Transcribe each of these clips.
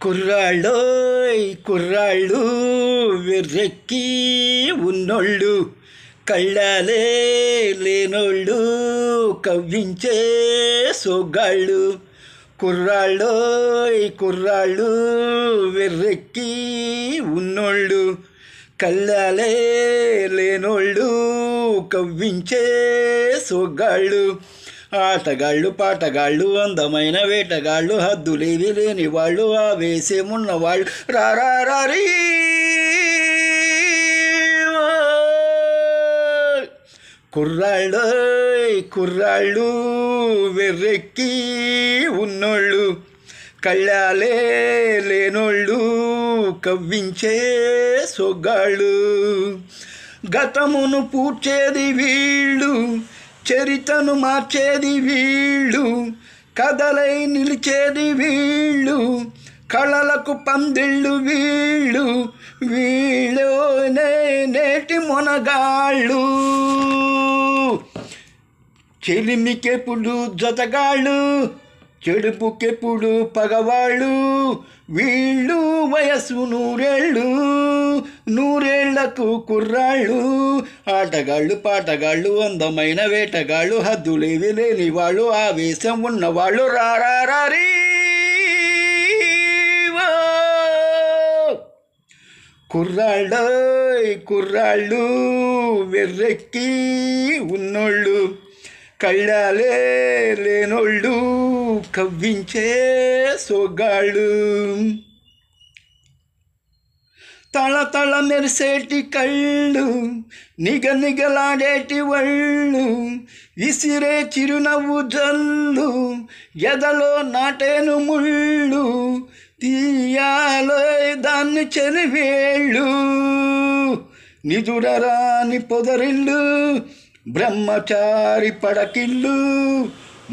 కుర్రాళ్ళోయ్ కుర్రాళ్ళు వెర్రెక్కి ఉన్నోళ్ళు కళ్ళాలే లేనోళ్ళు కవ్వించే సొగ్గాళ్ళు. కుర్రాళ్ళోయ్ కుర్రాళ్ళు వెర్రెక్కి ఉన్నోళ్ళు కళ్ళాలే లేనోళ్ళు కవ్వించే సొగ్గాళ్ళు. ఆటగాళ్ళు పాటగాళ్ళు అందమైన వేటగాళ్ళు హద్దులేవి లేని వాళ్ళు ఆవేశమున్నవాళ్ళు రారీ. కుర్రాళ్ళు వెర్రెక్కి ఉన్నోళ్ళు కళ్ళాలే లేనోళ్ళు కవ్వించే సొగ్గాళ్ళు. గతమును పూడ్చేది వీళ్ళు, చరితను మార్చేది వీళ్ళు, కథలై నిలిచేది వీళ్ళు, కళలకు పందిళ్ళు వీళ్ళు, వీళ్ళోనే నేటి మొనగాళ్ళు. చెలిమికెప్పుడు జతగాళ్ళు, చెడుపుకెప్పుడు పగవాళ్ళు, వీళ్ళు వయసు నూరేళ్లకు కుర్రాళ్ళు. ఆటగాళ్ళు పాటగాళ్ళు అందమైన వేటగాళ్ళు హద్దులేవి లేని వాళ్ళు ఆవేశం ఉన్నవాళ్ళు రారీ. కుర్రాళ్ళు వెర్రెక్కి ఉన్నోళ్ళు కళ్ళాలే లేనోళ్ళు కవ్వించే సొగ్గాళ్ళు. తళతళ మెరిసేటి కళ్ళు, నిగనిగలాడేటి వళ్ళు, విసిరే చిరునవ్వు జల్లు, ఎదలో నాటేను ముళ్ళు, తీయాలో దాన్ని చెరివేళ్ళు, నిదురరాని పొదరిల్లు, బ్రహ్మచారి పడకిళ్ళు,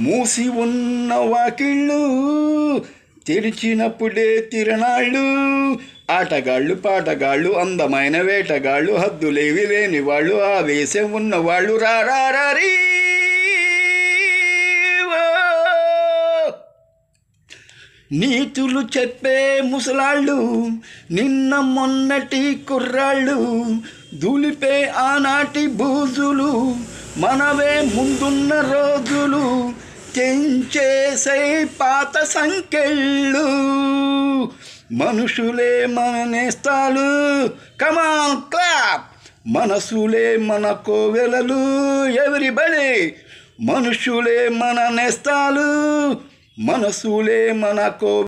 మూసి ఉన్న వాకిళ్ళు, తెరిచినప్పుడే తిరణాళ్ళు. ఆటగాళ్ళు పాటగాళ్ళు అందమైన వేటగాళ్ళు హద్దులేవి లేని వాళ్ళు ఆవేశం ఉన్నవాళ్ళు రారీ. నీతులు చెప్పే ముసలాళ్ళు నిన్న మొన్నటి కుర్రాళ్ళు, దులిపే ఆనాటి బూజులు మనవే ముందున్న రోజులు, తెంచేసే పాత సంకెళ్ళు. మనుషులే మన నేస్తాలు కమాన్ క్లాప్, మనసులే మన కోవెలలు ఎవ్రీబడీ. మనుషులే మన నేస్తాలు, మనసులే మన